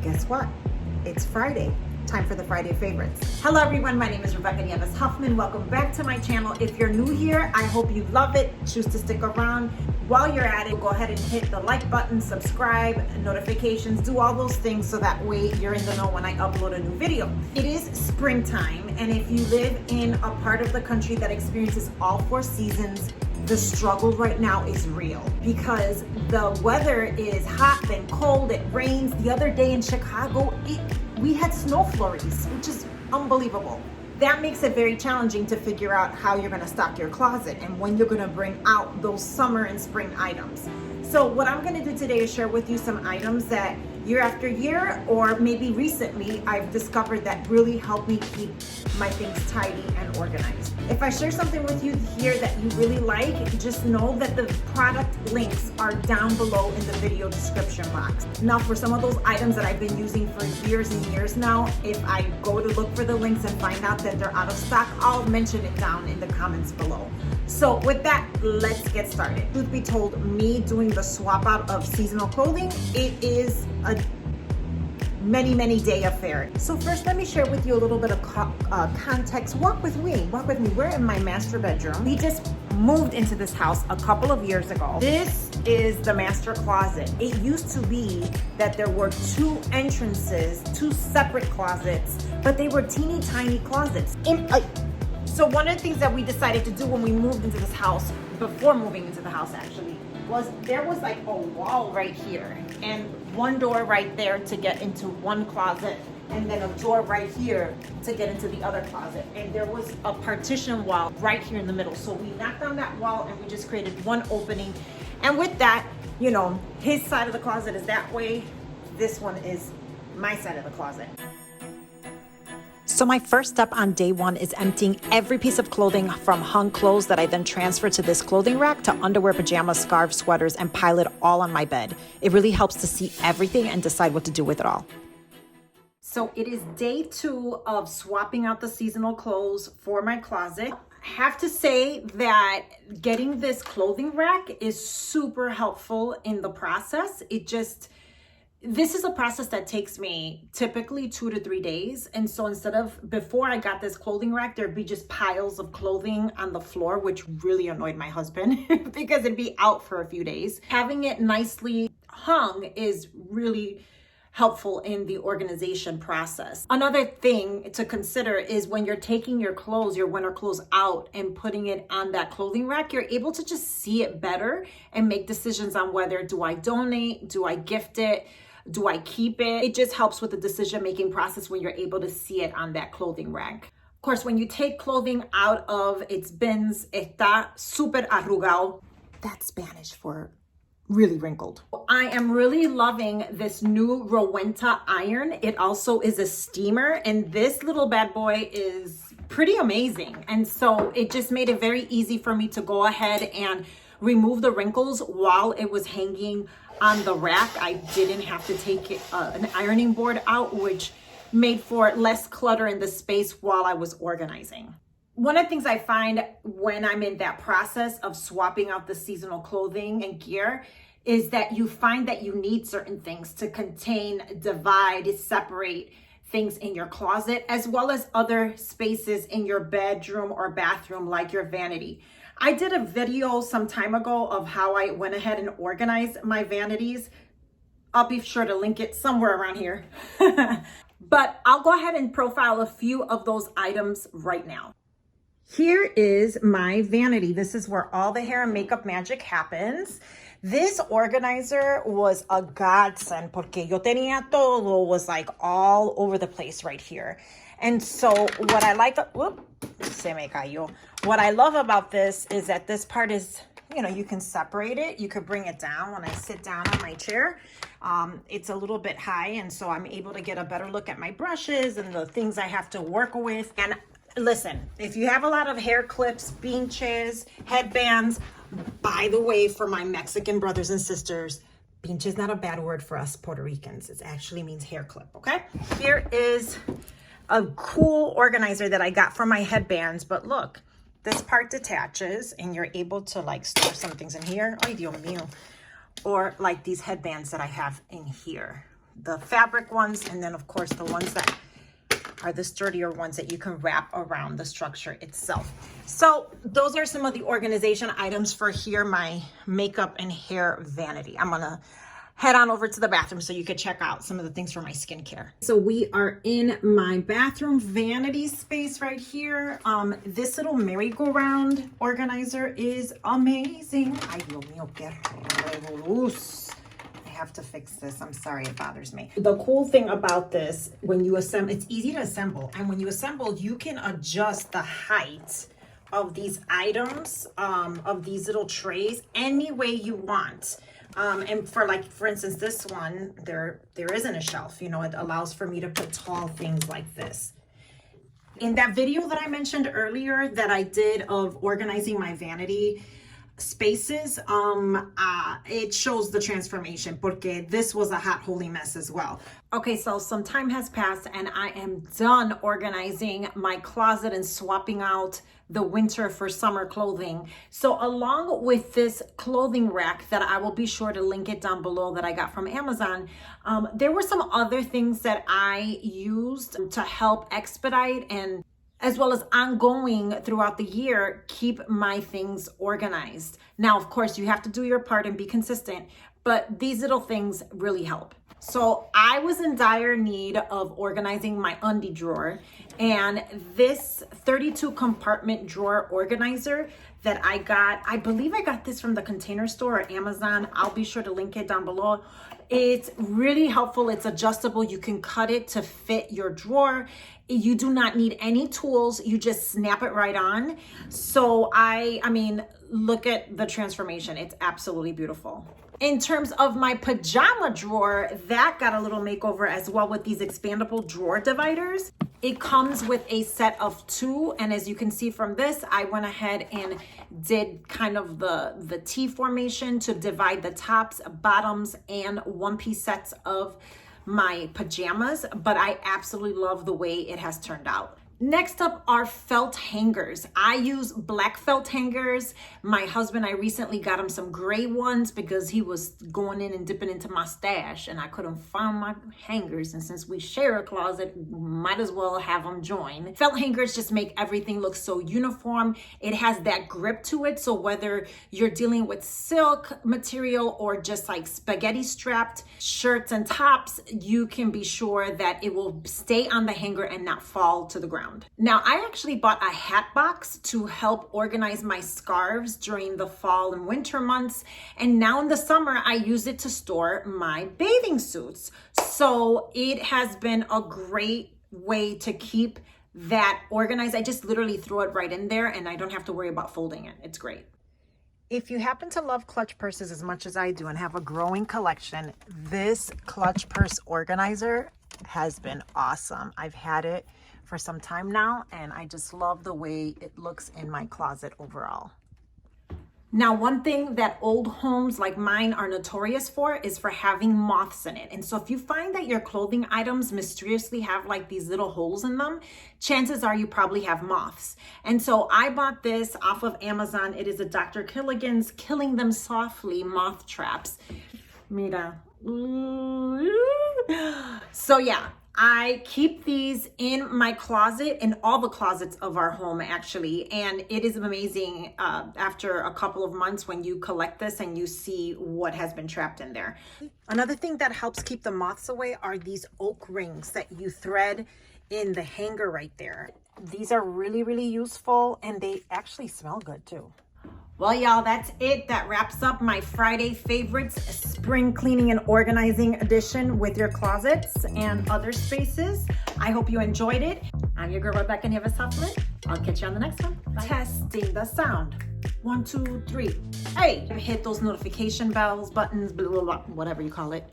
guess what? It's Friday. Time for the Friday favorites. Hello everyone, my name is Rebeca Nieves Huffman. Welcome back to my channel. If you're new here, I hope you love it. Choose to stick around. While you're at it, go ahead and hit the like button, subscribe, notifications, do all those things so that way you're in the know when I upload a new video. It is springtime, and if you live in a part of the country that experiences all four seasons, the struggle right now is real because the weather is hot, then cold, it rains. The other day in Chicago, we had snow flurries, which is unbelievable. That makes it very challenging to figure out how you're gonna stock your closet and when you're gonna bring out those summer and spring items. So what I'm gonna do today is share with you some items that year after year, or maybe recently, I've discovered that really help me keep my things tidy and organized. If I share something with you here that you really like, just know that the product links are down below in the video description box. Now, for some of those items that I've been using for years and years now, if I go to look for the links and find out that they're out of stock, I'll mention it down in the comments below. So with that, let's get started. Truth be told, me doing the swap out of seasonal clothing, it is a many day affair. So first, let me share with you a little bit of context. Walk with me. We're in my master bedroom. We just moved into this house a couple of years ago. This is the master closet. It used to be that there were two entrances, two separate closets, but they were teeny tiny closets. So one of the things that we decided to do when we moved into this house, before moving into the house actually, was there was like a wall right here and one door right there to get into one closet, and then a door right here to get into the other closet. And there was a partition wall right here in the middle. So we knocked on that wall and we just created one opening. And with that, you know, his side of the closet is that way. This one is my side of the closet. So my first step on day one is emptying every piece of clothing from hung clothes that I then transfer to this clothing rack to underwear, pajamas, scarves, sweaters, and pile it all on my bed. It really helps to see everything and decide what to do with it all. So it is day 2 of swapping out the seasonal clothes for my closet. I have to say that getting this clothing rack is super helpful in the process. This is a process that takes me typically 2 to 3 days. And so instead of, before I got this clothing rack, there'd be just piles of clothing on the floor, which really annoyed my husband because it'd be out for a few days. Having it nicely hung is really helpful in the organization process. Another thing to consider is when you're taking your clothes, your winter clothes out and putting it on that clothing rack, you're able to just see it better and make decisions on whether do I donate, do I gift it, do I keep it? It just helps with the decision-making process when you're able to see it on that clothing rack. Of course, when you take clothing out of its bins, está súper arrugado. That's Spanish for really wrinkled. I am really loving this new Rowenta Iron. It also is a steamer, and this little bad boy is pretty amazing. And so it just made it very easy for me to go ahead and remove the wrinkles while it was hanging on the rack. I didn't have to take an ironing board out, which made for less clutter in the space while I was organizing. One of the things I find when I'm in that process of swapping out the seasonal clothing and gear is that you find that you need certain things to contain, divide, separate things in your closet, as well as other spaces in your bedroom or bathroom, like your vanity. I did a video some time ago of how I went ahead and organized my vanities. I'll be sure to link it somewhere around here. But I'll go ahead and profile a few of those items right now. Here is my vanity. This is where all the hair and makeup magic happens. This organizer was a godsend porque yo tenía todo, was like all over the place right here. And so what I like, se me cayó. What I love about this is that this part is, you know, you can separate it. You could bring it down when I sit down on my chair. It's a little bit high, and so I'm able to get a better look at my brushes and the things I have to work with. And listen, if you have a lot of hair clips, pinches, headbands, by the way, for my Mexican brothers and sisters, pinche is not a bad word for us Puerto Ricans. It actually means hair clip, okay? Here is a cool organizer that I got for my headbands, but look, this part detaches and you're able to like store some things in here. Ay, Dios mío. Or like these headbands that I have in here. the fabric ones, and then of course the ones that are the sturdier ones that you can wrap around the structure itself. So those are some of the organization items for here, my makeup and hair vanity. I'm gonna head on over to the bathroom so you could check out some of the things for my skincare. So we are in my bathroom vanity space right here. This little merry-go-round organizer is amazing. Ay, Dios mío, qué revolús. I have to fix this. I'm sorry, it bothers me. The cool thing about this, when you assemble, it's easy to assemble. And when you assemble, you can adjust the height of these items, of these little trays, any way you want. And for instance, this one, there isn't a shelf, you know, it allows for me to put tall things like this. In that video that I mentioned earlier that I did of organizing my vanity spaces, it shows the transformation, porque this was a hot holy mess as well. Okay, so some time has passed and I am done organizing my closet and swapping out the winter for summer clothing. So along with this clothing rack that I will be sure to link it down below that I got from Amazon, there were some other things that I used to help expedite and as well as ongoing throughout the year, keep my things organized. Now, of course, you have to do your part and be consistent, but these little things really help. So I was in dire need of organizing my undie drawer, and this 32 compartment drawer organizer that I got, I believe I got this from the Container Store or Amazon. I'll be sure to link it down below. It's really helpful. It's adjustable. You can cut it to fit your drawer. You do not need any tools. You just snap it right on. So I mean, look at the transformation. It's absolutely beautiful. In terms of my pajama drawer, that got a little makeover as well with these expandable drawer dividers. It comes with a set of 2, and as you can see from this, I went ahead and did kind of the T formation to divide the tops, bottoms, and one-piece sets of my pajamas, but I absolutely love the way it has turned out. Next up are felt hangers. I use black felt hangers. My husband, I recently got him some gray ones because he was going in and dipping into my stash and I couldn't find my hangers. And since we share a closet, might as well have them join. Felt hangers just make everything look so uniform. It has that grip to it. So whether you're dealing with silk material or just like spaghetti strapped shirts and tops, you can be sure that it will stay on the hanger and not fall to the ground. Now, I actually bought a hat box to help organize my scarves during the fall and winter months. And now in the summer, I use it to store my bathing suits. So it has been a great way to keep that organized. I just literally throw it right in there and I don't have to worry about folding it. It's great. If you happen to love clutch purses as much as I do and have a growing collection, this clutch purse organizer has been awesome. I've had it for some time now, and I just love the way it looks in my closet overall. Now, one thing that old homes like mine are notorious for is for having moths in it. And so if you find that your clothing items mysteriously have like these little holes in them, chances are you probably have moths. And so I bought this off of Amazon. It is a Dr. Killigan's Killing Them Softly moth traps. Mira. So yeah, I keep these in my closet, in all the closets of our home actually, and it is amazing after a couple of months when you collect this and you see what has been trapped in there. Another thing that helps keep the moths away are these oak rings that you thread in the hanger right there. These are really, really useful and they actually smell good too. Well, y'all, that's it. That wraps up my Friday favorites spring cleaning and organizing edition with your closets and other spaces. I hope you enjoyed it. I'm your girl, Rebeca Nieves Huffman. I'll catch you on the next one. Bye. Testing the sound. 1, 2, 3. Hey, hit those notification bells, buttons, blah, blah, blah, whatever you call it.